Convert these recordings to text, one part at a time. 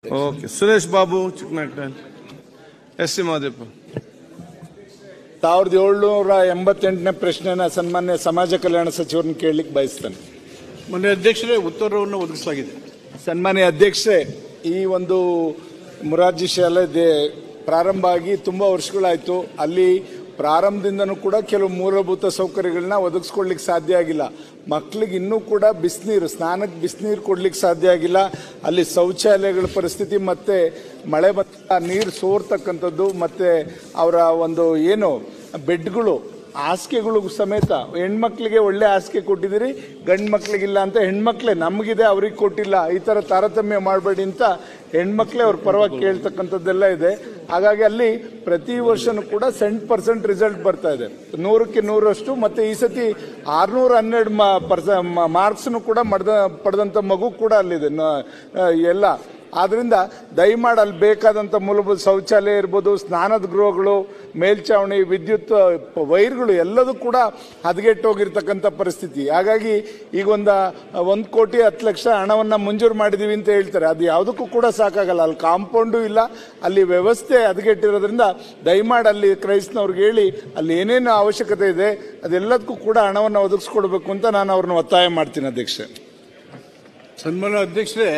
Okay, Suresh Babu ಚಿಕ್ಕನಾಗ್ತಾನೆ. S C Madepa. 1788ನೇ ಪ್ರಶ್ನೆನ ಸನ್ಮಾನ್ಯ ಸಮಾಜ ಕಲ್ಯಾಣ ಸಚಿವರನ್ನು ಕೇಳಲಿಕ್ಕೆ ಬಯಸ್ತೇನೆ. ಮಾನ್ಯ ಅಧ್ಯಕ್ಷರೇ, ಉತ್ತರವನ್ನು ಒದಗಿಸಲಾಗಿದೆ. ಸನ್ಮಾನ್ಯ ಅಧ್ಯಕ್ಷರೇ, ಈ ಒಂದು ಮೊರಾರ್ಜಿ ಶಾಲೆ ಪ್ರಾರಂಭ ಆಗಿ ತುಂಬಾ ವರ್ಷಗಳಾಯಿತು. ಅಲ್ಲಿ ಪ್ರಾರಂಭದಿಂದನೂ ಕೂಡ ಕೆಲವು ಮೂಲಭೂತ ಸೌಕರ್ಯಗಳನ್ನ ಒದಗಿಸ್ಕೊಡ್ಲಿಕ್ಕೆ ಸಾಧ್ಯ ಆಗಿಲ್ಲ. ಮಕ್ಕಳಿಗೆ ಇನ್ನೂ ಕೂಡ ಬಿಸಿನೀರು, ಸ್ನಾನಕ್ಕೆ ಬಿಸಿನೀರು ಕೊಡ್ಲಿಕ್ಕೆ ಸಾಧ್ಯ ಆಗಿಲ್ಲ. ಅಲ್ಲಿ ಶೌಚಾಲಯಗಳ ಪರಿಸ್ಥಿತಿ ಮತ್ತೆ ಮಳೆ ಬಂದ ನೀರು ಸೋರ್ತಕ್ಕಂಥದ್ದು, ಮತ್ತೆ ಅವರ ಒಂದು ಏನು ಬೆಡ್ಗಳು, ಹಾಸಿಗೆಗಳು ಸಮೇತ ಹೆಣ್ಮಕ್ಳಿಗೆ ಒಳ್ಳೆ ಹಾಸಿಗೆ ಕೊಟ್ಟಿದ್ದೀರಿ, ಗಂಡು ಮಕ್ಳಿಗಿಲ್ಲ ಅಂತ ಹೆಣ್ಮಕ್ಳೇ ನಮಗಿದೆ ಅವ್ರಿಗೆ ಕೊಟ್ಟಿಲ್ಲ, ಈ ಥರ ತಾರತಮ್ಯ ಮಾಡಬೇಡಿ ಅಂತ ಹೆಣ್ಮಕ್ಳೇ ಅವ್ರ ಪರವಾಗಿ ಕೇಳ್ತಕ್ಕಂಥದ್ದೆಲ್ಲ ಇದೆ. ಹಾಗಾಗಿ ಅಲ್ಲಿ ಪ್ರತಿ ವರ್ಷನೂ ಕೂಡ 100% ರಿಸಲ್ಟ್ ಬರ್ತಾ ಇದೆ, 100ಕ್ಕೆ 100ರಷ್ಟು. ಮತ್ತು ಈ ಸತಿ 612 ಮಾರ್ಕ್ಸ್ನು ಕೂಡ ಪಡೆದಂಥ ಮಗು ಕೂಡ ಅಲ್ಲಿದೆ ಎಲ್ಲ. ಆದ್ರಿಂದ ದಯಮಾಡಿ ಅಲ್ಲಿ ಬೇಕಾದಂಥ ಮೂಲಭೂತ ಶೌಚಾಲಯ ಇರ್ಬೋದು, ಸ್ನಾನದ ಗೃಹಗಳು, ಮೇಲ್ಛಾವಣಿ, ವಿದ್ಯುತ್ ವೈರ್ಗಳು ಎಲ್ಲದೂ ಕೂಡ ಹದಗೆಟ್ಟೋಗಿರ್ತಕ್ಕಂಥ ಪರಿಸ್ಥಿತಿ. ಹಾಗಾಗಿ ಈಗ 1,10,00,000 ಹಣವನ್ನು ಮಂಜೂರು ಮಾಡಿದ್ದೀವಿ ಅಂತ ಹೇಳ್ತಾರೆ. ಅದು ಯಾವುದಕ್ಕೂ ಕೂಡ ಸಾಕಾಗಲ್ಲ. ಅಲ್ಲಿ ಕಾಂಪೌಂಡು ಇಲ್ಲ, ಅಲ್ಲಿ ವ್ಯವಸ್ಥೆ ಹದಗೆಟ್ಟಿರೋದ್ರಿಂದ ದಯಮಾಡಿ ಅಲ್ಲಿ ಕ್ರೈಸ್ತನವ್ರಿಗೆ ಹೇಳಿ ಅಲ್ಲಿ ಏನೇನು ಅವಶ್ಯಕತೆ ಇದೆ ಅದೆಲ್ಲದಕ್ಕೂ ಕೂಡ ಹಣವನ್ನು ಒದಗಿಸ್ಕೊಡ್ಬೇಕು ಅಂತ ನಾನು ಅವ್ರನ್ನ ಒತ್ತಾಯ ಮಾಡ್ತೀನಿ. ಅಧ್ಯಕ್ಷೆ, ಸನ್ಮಾನ್ಯ ಅಧ್ಯಕ್ಷರೇ,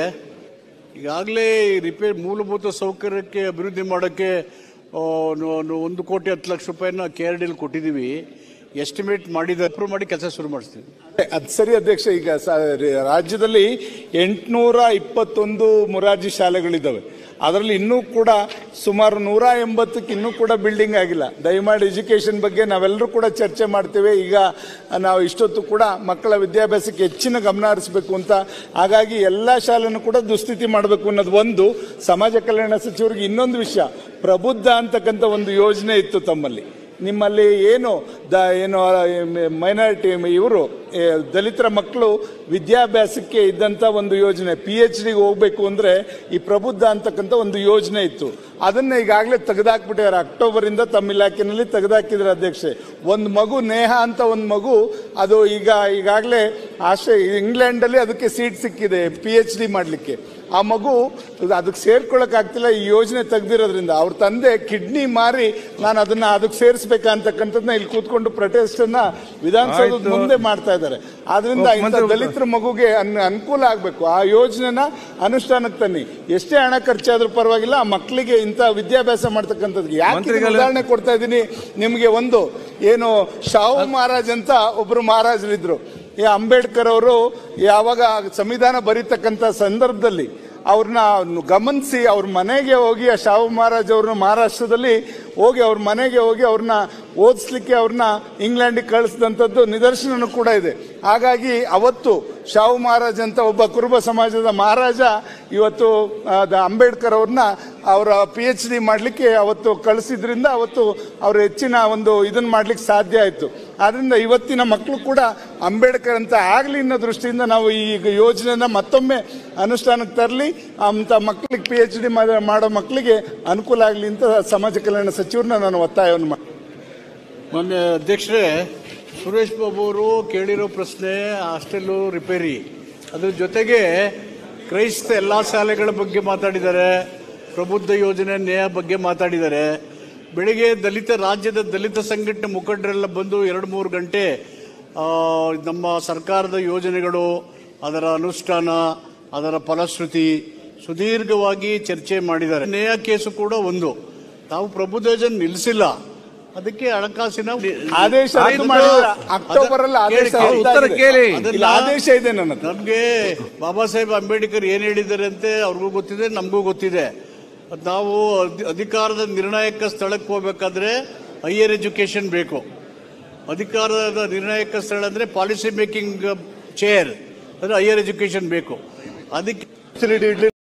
ಈಗಾಗಲೇ ಮೂಲಭೂತ ಸೌಕರ್ಯಕ್ಕೆ ಅಭಿವೃದ್ಧಿ ಮಾಡೋಕ್ಕೆ 1,10,00,000 ರೂಪಾಯಿನ KRDL ಕೊಟ್ಟಿದ್ದೀವಿ. ಎಸ್ಟಿಮೇಟ್ ಅಪ್ರೂವ್ ಮಾಡಿ ಕೆಲಸ ಶುರು ಮಾಡಿಸ್ತೀವಿ. ಅದು ಸರಿ ಅಧ್ಯಕ್ಷ. ಈಗ ರಾಜ್ಯದಲ್ಲಿ 821 ಮೊರಾರ್ಜಿ ಶಾಲೆಗಳಿದ್ದಾವೆ. ಅದರಲ್ಲಿ ಇನ್ನೂ ಕೂಡ ಸುಮಾರು 180ಕ್ಕೆ ಇನ್ನೂ ಕೂಡ ಬಿಲ್ಡಿಂಗ್ ಆಗಿಲ್ಲ. ದಯಮಾಡಿ ಎಜುಕೇಷನ್ ಬಗ್ಗೆ ನಾವೆಲ್ಲರೂ ಕೂಡ ಚರ್ಚೆ ಮಾಡ್ತೇವೆ. ಈಗ ನಾವು ಇಷ್ಟೊತ್ತು ಕೂಡ ಮಕ್ಕಳ ವಿದ್ಯಾಭ್ಯಾಸಕ್ಕೆ ಹೆಚ್ಚಿನ ಗಮನ ಹರಿಸಬೇಕು ಅಂತ. ಹಾಗಾಗಿ ಎಲ್ಲ ಶಾಲೆನೂ ಕೂಡ ದುಸ್ಥಿತಿ ಮಾಡಬೇಕು ಅನ್ನೋದು ಒಂದು. ಸಮಾಜ ಕಲ್ಯಾಣ ಸಚಿವರಿಗೆ ಇನ್ನೊಂದು ವಿಷಯ, ಪ್ರಬುದ್ಧ ಅಂತಕ್ಕಂಥ ಒಂದು ಯೋಜನೆ ಇತ್ತು ತಮ್ಮಲ್ಲಿ. ನಿಮ್ಮಲ್ಲಿ ಏನು ಮೈನಾರಿಟಿ ಇವರು ದಲಿತರ ಮಕ್ಕಳು ವಿದ್ಯಾಭ್ಯಾಸಕ್ಕೆ ಇದ್ದಂಥ ಒಂದು ಯೋಜನೆ, PhDಗೆ ಹೋಗ್ಬೇಕು ಅಂದರೆ ಈ ಪ್ರಬುದ್ಧ ಅಂತಕ್ಕಂಥ ಒಂದು ಯೋಜನೆ ಇತ್ತು. ಅದನ್ನು ಈಗಾಗಲೇ ತೆಗೆದಾಕ್ಬಿಟ್ಟಿದ್ದಾರೆ. ಅಕ್ಟೋಬರಿಂದ ತಮ್ಮ ಇಲಾಖೆಯಲ್ಲಿ ತೆಗೆದಾಕಿದ್ದಾರೆ ಅಧ್ಯಕ್ಷೆ. ಒಂದು ಮಗು, ನೇಹ ಅಂತ ಒಂದು ಮಗು, ಅದು ಈಗಾಗಲೇ ಇಂಗ್ಲೆಂಡಲ್ಲಿ ಅದಕ್ಕೆ ಸೀಟ್ ಸಿಕ್ಕಿದೆ PhD ಮಾಡಲಿಕ್ಕೆ. ಆ ಮಗು ಅದಕ್ಕೆ ಸೇರ್ಕೊಳ್ಳೋಕ್ಕಾಗ್ತಿಲ್ಲ ಈ ಯೋಜನೆ ತೆಗೆದಿರೋದ್ರಿಂದ. ಅವ್ರ ತಂದೆ ಕಿಡ್ನಿ ಮಾರಿ ನಾನು ಅದಕ್ಕೆ ಸೇರಿಸ್ಬೇಕಂತಕ್ಕಂಥದ್ದನ್ನ ಇಲ್ಲಿ ಕೂತ್ಕೊಂಡು ಪ್ರೊಟೆಸ್ಟ್ ಅನ್ನ ವಿಧಾನಸೌಧದ ಮುಂದೆ ಮಾಡ್ತಾ ಇದ್ದಾರೆ. ಆದ್ರಿಂದ ಇಂಥ ದಲಿತರ ಮಗುಗೆ ಅನುಕೂಲ ಆಗಬೇಕು. ಆ ಯೋಜನೆನ ಅನುಷ್ಠಾನಕ್ಕೆ ತನ್ನಿ. ಎಷ್ಟೇ ಹಣ ಖರ್ಚಾದ್ರೂ ಪರವಾಗಿಲ್ಲ, ಆ ಮಕ್ಕಳಿಗೆ ಇಂಥ ವಿದ್ಯಾಭ್ಯಾಸ ಮಾಡ್ತಕ್ಕಂಥದ್ದು. ಯಾಕೆ ಉದಾಹರಣೆ ಕೊಡ್ತಾ ಇದ್ದೀನಿ ನಿಮಗೆ, ಒಂದು ಏನು ಶಾಹು ಮಹಾರಾಜ್ ಅಂತ ಒಬ್ರು ಮಹಾರಾಜರಿದ್ರು. ಈ ಅಂಬೇಡ್ಕರ್ ಅವರು ಯಾವಾಗ ಸಂವಿಧಾನ ಬರೀತಕ್ಕಂಥ ಸಂದರ್ಭದಲ್ಲಿ ಅವ್ರನ್ನ ಗಮನಿಸಿ ಅವ್ರ ಮನೆಗೆ ಹೋಗಿ, ಆ ಶಾಹು ಮಹಾರಾಜ್ ಅವ್ರನ್ನ ಮಹಾರಾಷ್ಟ್ರದಲ್ಲಿ ಹೋಗಿ ಅವ್ರ ಮನೆಗೆ ಹೋಗಿ ಅವ್ರನ್ನ ಓದಿಸ್ಲಿಕ್ಕೆ ಅವ್ರನ್ನ ಇಂಗ್ಲೆಂಡಿಗೆ ಕಳಿಸಿದಂಥದ್ದು ನಿದರ್ಶನನೂ ಕೂಡ ಇದೆ. ಹಾಗಾಗಿ ಅವತ್ತು ಶಾಹು ಮಹಾರಾಜ್ ಅಂತ ಒಬ್ಬ ಕುರುಬ ಸಮಾಜದ ಮಹಾರಾಜ ಇವತ್ತು ಅಂಬೇಡ್ಕರ್ ಅವ್ರನ್ನ ಅವರ PhD ಮಾಡಲಿಕ್ಕೆ ಅವತ್ತು ಕಳಿಸಿದ್ರಿಂದ ಅವತ್ತು ಅವರು ಹೆಚ್ಚಿನ ಒಂದು ಇದನ್ನು ಮಾಡ್ಲಿಕ್ಕೆ ಸಾಧ್ಯ ಆಯಿತು. ಆದ್ರಿಂದ ಇವತ್ತಿನ ಮಕ್ಕಳು ಕೂಡ ಅಂಬೇಡ್ಕರ್ ಅಂತ ಆಗಲಿ ಅನ್ನೋ ದೃಷ್ಟಿಯಿಂದ ನಾವು ಈ ಯೋಜನೆನ ಮತ್ತೊಮ್ಮೆ ಅನುಷ್ಠಾನಕ್ಕೆ ತರಲಿ, ಅಂತ ಮಕ್ಕಳಿಗೆ PhD ಮಾಡೋ ಮಕ್ಕಳಿಗೆ ಅನುಕೂಲ ಆಗಲಿ ಅಂತ ಸಮಾಜ ಕಲ್ಯಾಣ ಸಚಿವರನ್ನ ನಾನು ಒತ್ತಾಯವನ್ನು ಮಾಡಿ. ಮಾನ್ಯ ಅಧ್ಯಕ್ಷರೇ, ಸುರೇಶ್ ಬಾಬು ಅವರು ಕೇಳಿರೋ ಪ್ರಶ್ನೆ ಹಾಸ್ಟೆಲ್ಲು ರಿಪೇರಿ, ಅದ್ರ ಜೊತೆಗೆ ಕ್ರೈಸ್ತ ಎಲ್ಲ ಶಾಲೆಗಳ ಬಗ್ಗೆ ಮಾತಾಡಿದ್ದಾರೆ, ಪ್ರಬುದ್ಧ ಯೋಜನೆ ನೇಹ ಬಗ್ಗೆ ಮಾತಾಡಿದ್ದಾರೆ. ಬೆಳಿಗ್ಗೆ ರಾಜ್ಯದ ದಲಿತ ಸಂಘಟನೆ ಮುಖಂಡರೆಲ್ಲ ಬಂದು 2-3 ಗಂಟೆ ನಮ್ಮ ಸರ್ಕಾರದ ಯೋಜನೆಗಳು, ಅದರ ಅನುಷ್ಠಾನ, ಅದರ ಫಲಶ್ರುತಿ ಸುದೀರ್ಘವಾಗಿ ಚರ್ಚೆ ಮಾಡಿದ್ದಾರೆ. ನೇಹ ಕೇಸು ಕೂಡ ಒಂದು. ತಾವು ಪ್ರಬುದ್ಧ ಯೋಜನೆ ನಿಲ್ಲಿಸಿಲ್ಲ, ಅದಕ್ಕೆ ಹಣಕಾಸಿನ ಆದೇಶ ಅಕ್ಟೋಬರ್ ಅಲ್ಲಿ ಆದೇಶ ಇದೆ. ನಮ್ಗೆ ಬಾಬಾ ಸಾಹೇಬ್ ಅಂಬೇಡ್ಕರ್ ಏನ್ ಹೇಳಿದ್ದಾರೆ ಅಂತ ಅವ್ರಿಗೂ ಗೊತ್ತಿದೆ, ನಮಗೂ ಗೊತ್ತಿದೆ. ನಾವು ಅಧಿಕಾರದ ನಿರ್ಣಾಯಕ ಸ್ಥಳಕ್ಕೆ ಹೋಗ್ಬೇಕಾದ್ರೆ ಹೈಯರ್ ಎಜುಕೇಶನ್ ಬೇಕು. ಅಧಿಕಾರದ ನಿರ್ಣಾಯಕ ಸ್ಥಳ ಅಂದ್ರೆ ಪಾಲಿಸಿ ಮೇಕಿಂಗ್ ಚೇರ್ ಅಂದ್ರೆ ಹೈಯರ್ ಎಜುಕೇಶನ್ ಬೇಕು. ಅದಕ್ಕೆ